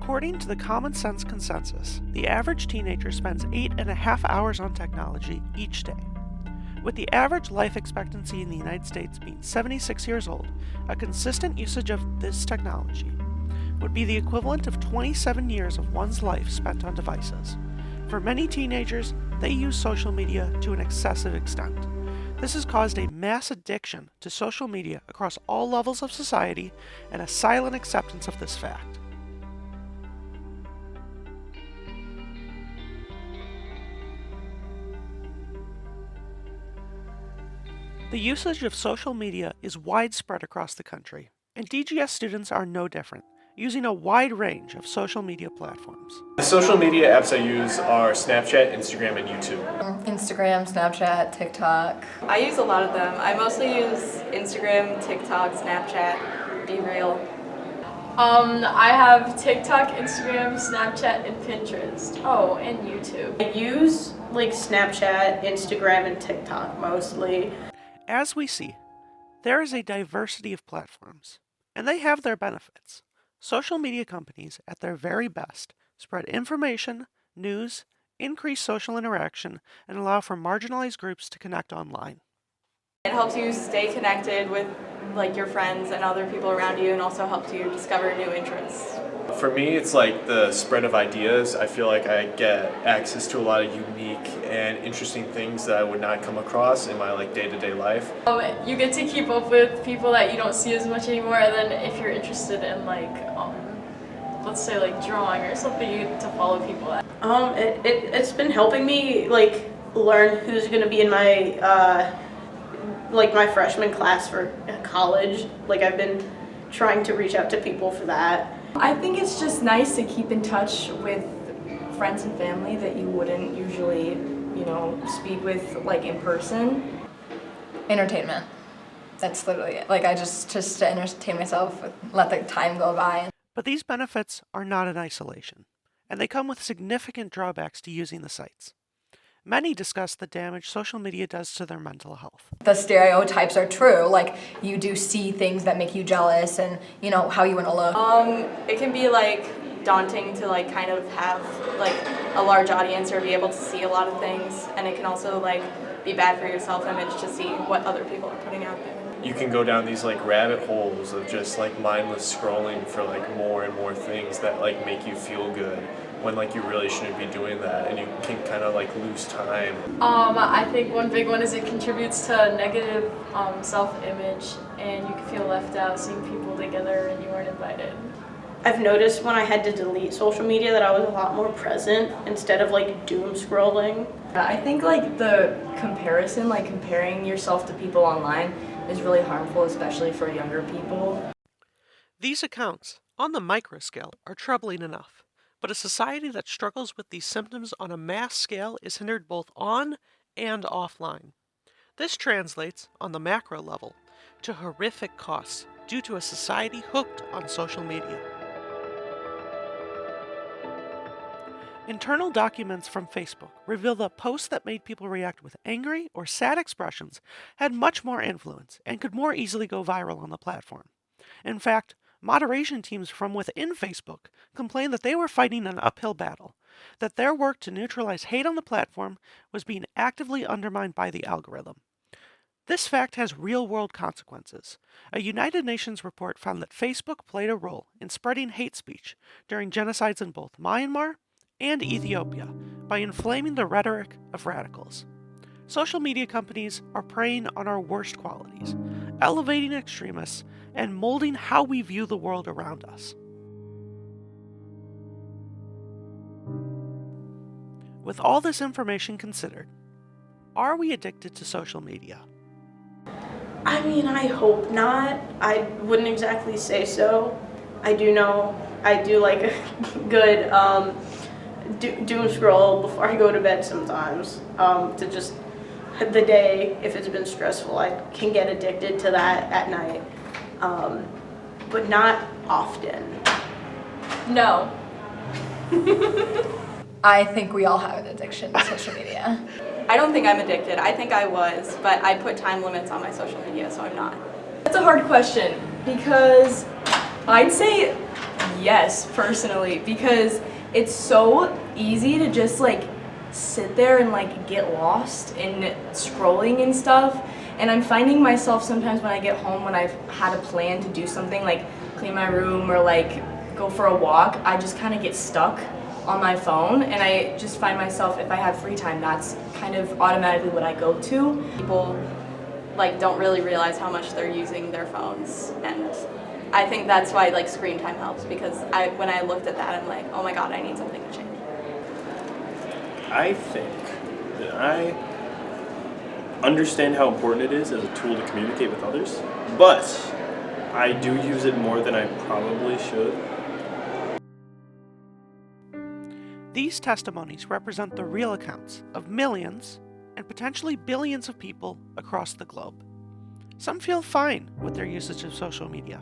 According to the Common Sense Consensus, the average teenager spends 8.5 hours on technology each day. With the average life expectancy in the United States being 76 years old, a consistent usage of this technology would be the equivalent of 27 years of one's life spent on devices. For many teenagers, they use social media to an excessive extent. This has caused a mass addiction to social media across all levels of society and a silent acceptance of this fact. The usage of social media is widespread across the country, and DGS students are no different, using a wide range of social media platforms. The social media apps I use are Snapchat, Instagram, and YouTube. Instagram, Snapchat, TikTok. I use a lot of them. I mostly use Instagram, TikTok, Snapchat, BeReal. I have TikTok, Instagram, Snapchat, and Pinterest. Oh, and YouTube. I use like Snapchat, Instagram, and TikTok mostly. As we see, there is a diversity of platforms, and they have their benefits. Social media companies, at their very best, spread information, news, increase social interaction, and allow for marginalized groups to connect online. It helps you stay connected with your friends and other people around you, and also helps you discover new interests. For me, it's like the spread of ideas. I feel like I get access to a lot of unique and interesting things that I would not come across in my day-to-day life. You get to keep up with people that you don't see as much anymore, and then if you're interested in let's say drawing or something, you get to follow people. It's been helping me learn who's going to be in my my freshman class for college. I've been trying to reach out to people for that. I think it's just nice to keep in touch with friends and family that you wouldn't usually, speak with in person. Entertainment. That's literally it. I just to entertain myself, let the time go by. But these benefits are not in isolation, and they come with significant drawbacks to using the sites. Many discuss the damage social media does to their mental health. The stereotypes are true. You do see things that make you jealous and, how you want to look. It can be daunting to kind of have a large audience or be able to see a lot of things, and it can also be bad for your self-image to see what other people are putting out there. You can go down these rabbit holes of just mindless scrolling for more and more things that make you feel good, when you really shouldn't be doing that, and you can kind of lose time. I think one big one is it contributes to negative self-image, and you can feel left out seeing people together and you weren't invited. I've noticed when I had to delete social media that I was a lot more present instead of doom scrolling. I think the comparison, comparing yourself to people online, is really harmful, especially for younger people. These accounts, on the micro scale, are troubling enough. But a society that struggles with these symptoms on a mass scale is hindered both on and offline. This translates, on the macro level, to horrific costs due to a society hooked on social media. Internal documents from Facebook reveal that posts that made people react with angry or sad expressions had much more influence and could more easily go viral on the platform. In fact, moderation teams from within Facebook complained that they were fighting an uphill battle, that their work to neutralize hate on the platform was being actively undermined by the algorithm. This fact has real-world consequences. A United Nations report found that Facebook played a role in spreading hate speech during genocides in both Myanmar and Ethiopia by inflaming the rhetoric of radicals. Social media companies are preying on our worst qualities, elevating extremists, and molding how we view the world around us. With all this information considered, are we addicted to social media? I mean, I hope not. I wouldn't exactly say so. I do know I do a good doom scroll before I go to bed sometimes, to just the day, if it's been stressful, I can get addicted to that at night, but not often. No. I think we all have an addiction to social media. I don't think I'm addicted. I think I was, but I put time limits on my social media, so I'm not. That's a hard question, because I'd say Yes, personally, because it's so easy to just like sit there and like get lost in scrolling and stuff. And I'm finding myself sometimes when I get home, when I've had a plan to do something like clean my room or like go for a walk, I just kind of get stuck on my phone, and I just find myself, if I have free time, that's kind of automatically what I go to. People like don't really realize how much they're using their phones, and I think that's why like screen time helps, because when I looked at that, I'm like, oh my god, I need something to change. I think that I understand how important it is as a tool to communicate with others, but I do use it more than I probably should. These testimonies represent the real accounts of millions and potentially billions of people across the globe. Some feel fine with their usage of social media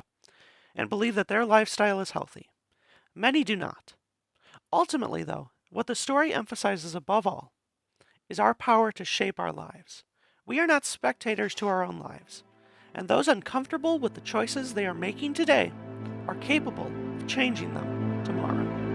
and believe that their lifestyle is healthy. Many do not. Ultimately, though, what the story emphasizes above all is our power to shape our lives. We are not spectators to our own lives, and those uncomfortable with the choices they are making today are capable of changing them tomorrow.